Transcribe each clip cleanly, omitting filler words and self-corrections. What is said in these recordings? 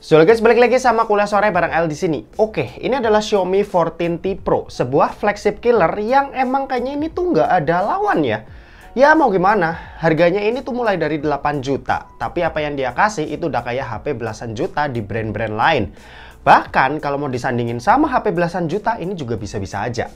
So guys, balik lagi sama kuliah sore bareng L di sini. Oke, ini adalah Xiaomi 14T Pro, sebuah flagship killer yang emang kayaknya ini tuh nggak ada lawan ya. Ya mau gimana, harganya ini tuh mulai dari 8 juta. Tapi apa yang dia kasih itu udah kayak HP belasan juta di brand-brand lain. Bahkan kalau mau disandingin sama HP belasan juta, ini juga bisa-bisa aja.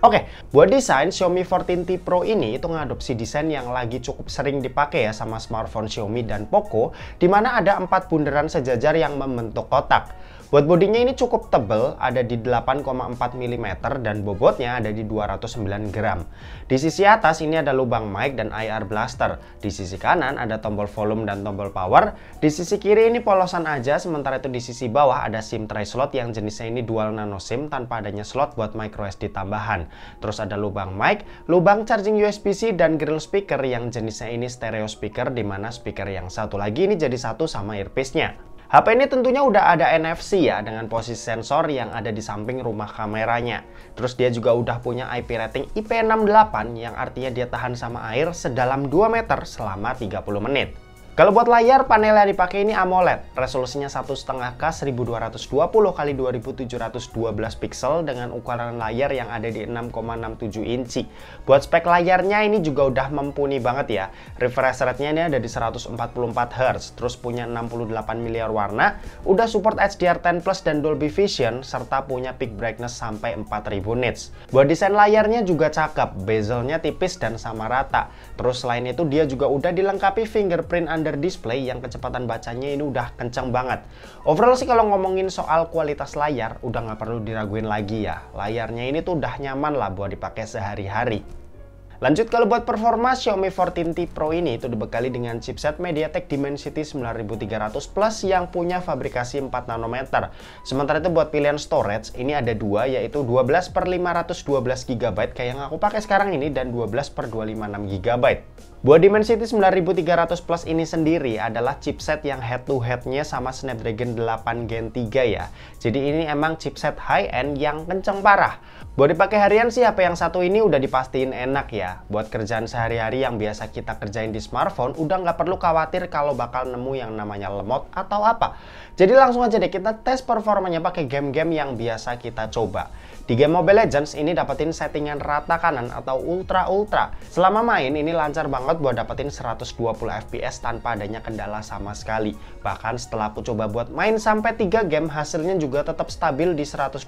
Oke, buat desain Xiaomi 14T Pro ini itu ngadopsi desain yang lagi cukup sering dipakai ya sama smartphone Xiaomi dan Poco, di mana ada 4 bundaran sejajar yang membentuk kotak. Buat bodinya ini cukup tebal, ada di 8,4 mm dan bobotnya ada di 209 gram. Di sisi atas ini ada lubang mic dan IR blaster. Di sisi kanan ada tombol volume dan tombol power. Di sisi kiri ini polosan aja, sementara itu di sisi bawah ada SIM tray slot yang jenisnya ini dual nano SIM tanpa adanya slot buat microSD tambahan. Terus ada lubang mic, lubang charging USB-C dan grill speaker yang jenisnya ini stereo speaker, di mana speaker yang satu lagi ini jadi satu sama earpiece-nya. HP ini tentunya udah ada NFC ya, dengan posisi sensor yang ada di samping rumah kameranya. Terus dia juga udah punya IP rating IP68 yang artinya dia tahan sama air sedalam 2 meter selama 30 menit. Kalau buat layar, panel yang dipakai ini AMOLED, resolusinya 1,5K 1220 x 2712 pixel dengan ukuran layar yang ada di 6,67 inci. Buat spek layarnya ini juga udah mumpuni banget ya. Refresh rate-nya ini ada di 144 Hz, terus punya 68 miliar warna, udah support HDR10+ dan Dolby Vision, serta punya peak brightness sampai 4000 nits. Buat desain layarnya juga cakep, bezelnya tipis dan sama rata. Terus selain itu dia juga udah dilengkapi fingerprint under display yang kecepatan bacanya ini udah kenceng banget. Overall sih kalau ngomongin soal kualitas layar udah nggak perlu diraguin lagi ya. Layarnya ini tuh udah nyaman lah buat dipakai sehari-hari. Lanjut, kalau buat performa, Xiaomi 14T Pro ini itu dibekali dengan chipset MediaTek Dimensity 9300 Plus yang punya fabrikasi 4 nanometer. Sementara itu buat pilihan storage ini ada dua, yaitu 12/512 GB kayak yang aku pakai sekarang ini dan 12/256 GB. Buat Dimensity 9300 Plus ini sendiri adalah chipset yang head-to-headnya sama Snapdragon 8 Gen 3 ya. Jadi ini emang chipset high-end yang kenceng parah. Buat dipakai harian sih HP yang satu ini udah dipastiin enak ya. Buat kerjaan sehari-hari yang biasa kita kerjain di smartphone, udah nggak perlu khawatir kalau bakal nemu yang namanya lemot atau apa. Jadi langsung aja deh kita tes performanya pakai game-game yang biasa kita coba. Di game Mobile Legends ini dapetin settingan rata kanan atau ultra-ultra. Selama main ini lancar banget buat dapetin 120 fps tanpa adanya kendala sama sekali. Bahkan setelah aku coba buat main sampai 3 game, hasilnya juga tetap stabil di 120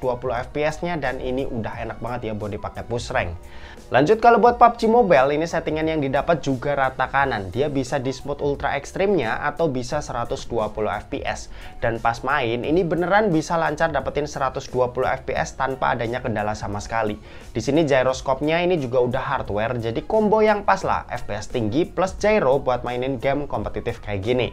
fps-nya dan ini udah enak banget ya buat dipakai push rank. Lanjut, kalau buat PUBG Mobile ini settingan yang didapat juga rata kanan. Dia bisa di smooth ultra ekstrimnya atau bisa 120 fps. Dan pas main ini beneran bisa lancar dapetin 120 fps tanpa adanya kendala sama sekali. Di sini gyroscope-nya ini juga udah hardware, jadi combo yang pas lah, FPS tinggi plus gyro buat mainin game kompetitif kayak gini.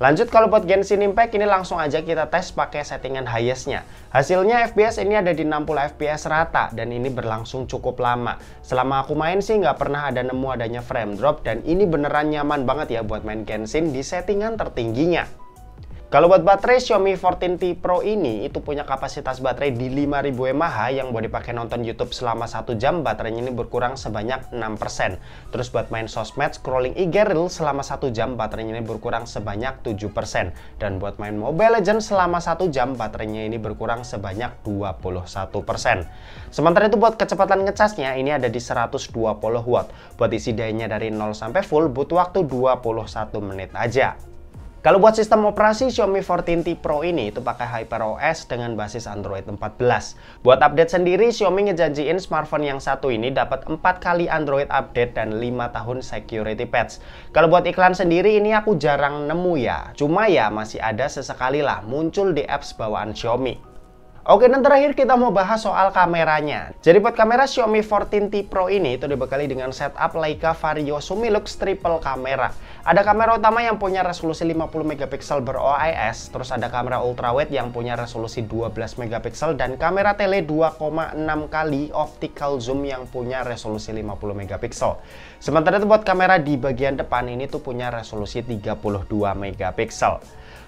Lanjut, kalau buat Genshin Impact ini langsung aja kita tes pakai settingan highest-nya. Hasilnya FPS ini ada di 60 fps rata dan ini berlangsung cukup lama. Selama aku main sih nggak pernah ada nemu adanya frame drop dan ini beneran nyaman banget ya buat main Genshin di settingan tertingginya. Kalau buat baterai, Xiaomi 14T Pro ini itu punya kapasitas baterai di 5000 mAh yang buat dipakai nonton YouTube selama 1 jam, baterainya ini berkurang sebanyak 6%. Terus buat main sosmed, scrolling IG Reels selama 1 jam, baterainya ini berkurang sebanyak 7%. Dan buat main Mobile Legends selama 1 jam, baterainya ini berkurang sebanyak 21%. Sementara itu buat kecepatan ngecasnya ini ada di 120 watt. Buat isi dayanya dari 0 sampai full butuh waktu 21 menit aja. Kalau buat sistem operasi, Xiaomi 14T Pro ini itu pakai HyperOS dengan basis Android 14. Buat update sendiri, Xiaomi ngejanjiin smartphone yang satu ini dapat 4 kali Android update dan 5 tahun security patch. Kalau buat iklan sendiri ini aku jarang nemu ya. Cuma ya masih ada sesekali lah muncul di apps bawaan Xiaomi. Oke, dan terakhir kita mau bahas soal kameranya. Jadi buat kamera, Xiaomi 14T Pro ini itu dibekali dengan setup Leica Vario Sumilux triple kamera. Ada kamera utama yang punya resolusi 50 megapiksel ber-OIS, terus ada kamera ultrawide yang punya resolusi 12 megapiksel dan kamera tele 2,6 kali optical zoom yang punya resolusi 50 megapiksel. Sementara itu buat kamera di bagian depan ini tuh punya resolusi 32 megapiksel.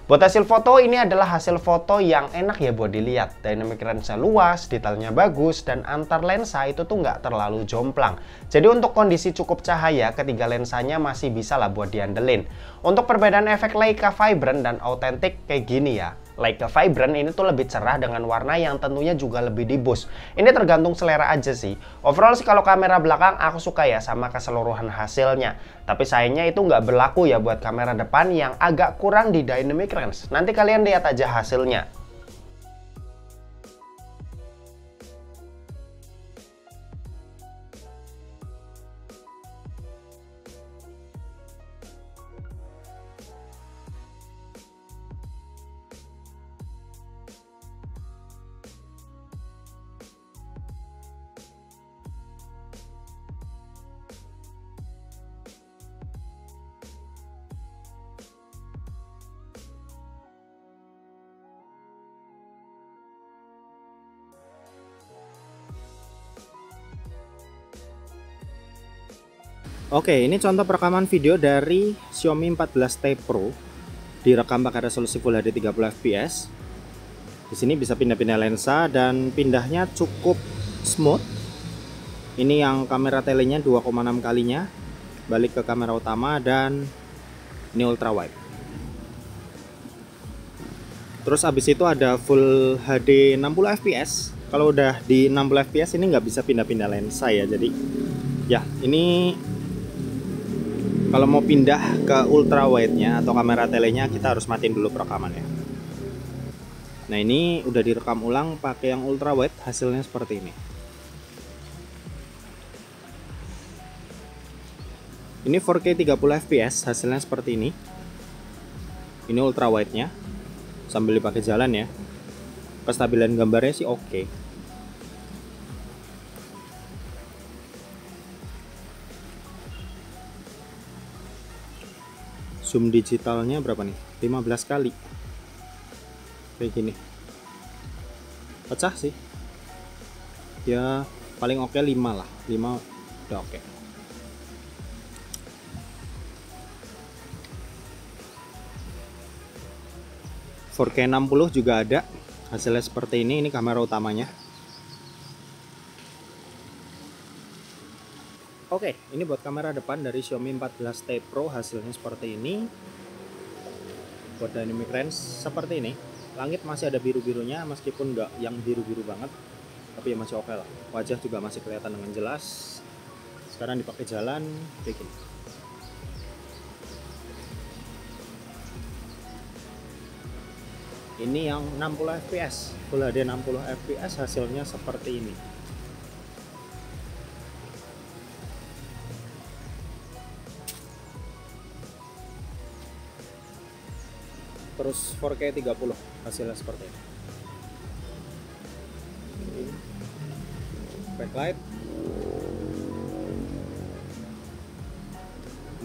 Buat hasil foto, ini adalah hasil foto yang enak ya buat dilihat. Dynamic range-nya luas, detailnya bagus, dan antar lensa itu tuh nggak terlalu jomplang. Jadi untuk kondisi cukup cahaya, ketiga lensanya masih bisa lah buat diandelin. Untuk perbedaan efek Leica Vibrant dan Authentic kayak gini ya. Leica Vibrant ini tuh lebih cerah dengan warna yang tentunya juga lebih di boost. Ini tergantung selera aja sih. Overall sih kalau kamera belakang aku suka ya sama keseluruhan hasilnya. Tapi sayangnya itu nggak berlaku ya buat kamera depan yang agak kurang di dynamic range. Nanti kalian lihat aja hasilnya. Oke, ini contoh perekaman video dari Xiaomi 14T Pro, direkam pakai resolusi Full HD 30 fps. Di sini bisa pindah-pindah lensa dan pindahnya cukup smooth. Ini yang kamera telenya 2,6 kalinya, balik ke kamera utama, dan ini ultra wide. Terus abis itu ada Full HD 60 fps. Kalau udah di 60 fps ini nggak bisa pindah-pindah lensa ya. Jadi ya ini kalau mau pindah ke ultra wide-nya atau kamera telenya kita harus matiin dulu perekamannya. Nah ini udah direkam ulang pakai yang ultra wide, hasilnya seperti ini. Ini 4K 30 fps, hasilnya seperti ini. Ini ultra wide-nya, sambil dipakai jalan ya. Kestabilan gambarnya sih oke. Zoom digitalnya berapa nih? 15 kali. Kayak gini. Pecah sih. Ya paling oke 5 lah. 5 udah oke. K 60 juga ada. Hasilnya seperti ini kamera utamanya. Oke, ini buat kamera depan dari Xiaomi 14T Pro, hasilnya seperti ini. Buat dynamic range seperti ini. Langit masih ada biru-birunya, meskipun nggak yang biru-biru banget, tapi ya masih oke lah. Wajah juga masih kelihatan dengan jelas. Sekarang dipakai jalan, kayak gini. Ini yang 60 fps, Full HD 60 fps, hasilnya seperti ini. Terus 4K 30 hasilnya seperti ini. Backlight.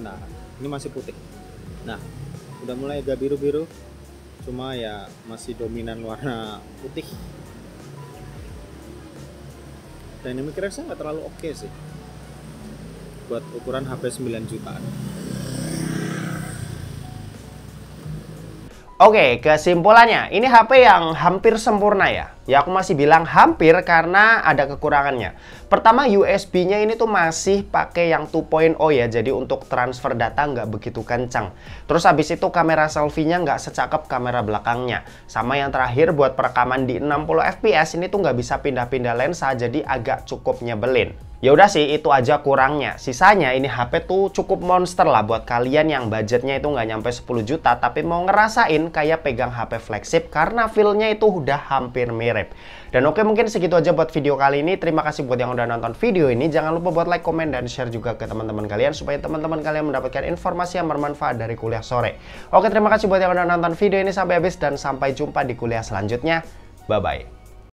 Nah, ini masih putih. Nah, udah mulai agak biru-biru. Cuma ya masih dominan warna putih. Dynamic range-nya nggak terlalu oke sih. Buat ukuran HP 9 jutaan. Oke, kesimpulannya, ini HP yang hampir sempurna ya. Ya aku masih bilang hampir karena ada kekurangannya. Pertama, USB-nya ini tuh masih pakai yang 2.0 ya, jadi untuk transfer data nggak begitu kencang. Terus habis itu kamera selfie-nya nggak secakep kamera belakangnya. Sama yang terakhir buat perekaman di 60 fps ini tuh nggak bisa pindah-pindah lensa, jadi agak cukup nyebelin. Ya udah sih, itu aja kurangnya. Sisanya ini HP tuh cukup monster lah buat kalian yang budgetnya itu nggak nyampe 10 juta tapi mau ngerasain kayak pegang HP flagship karena feel-nya itu udah hampir mirip. Dan oke, mungkin segitu aja buat video kali ini. Terima kasih buat yang udah nonton video ini. Jangan lupa buat like, komen, dan share juga ke teman-teman kalian supaya teman-teman kalian mendapatkan informasi yang bermanfaat dari kuliah sore. Oke, terima kasih buat yang udah nonton video ini sampai habis dan sampai jumpa di kuliah selanjutnya. Bye-bye.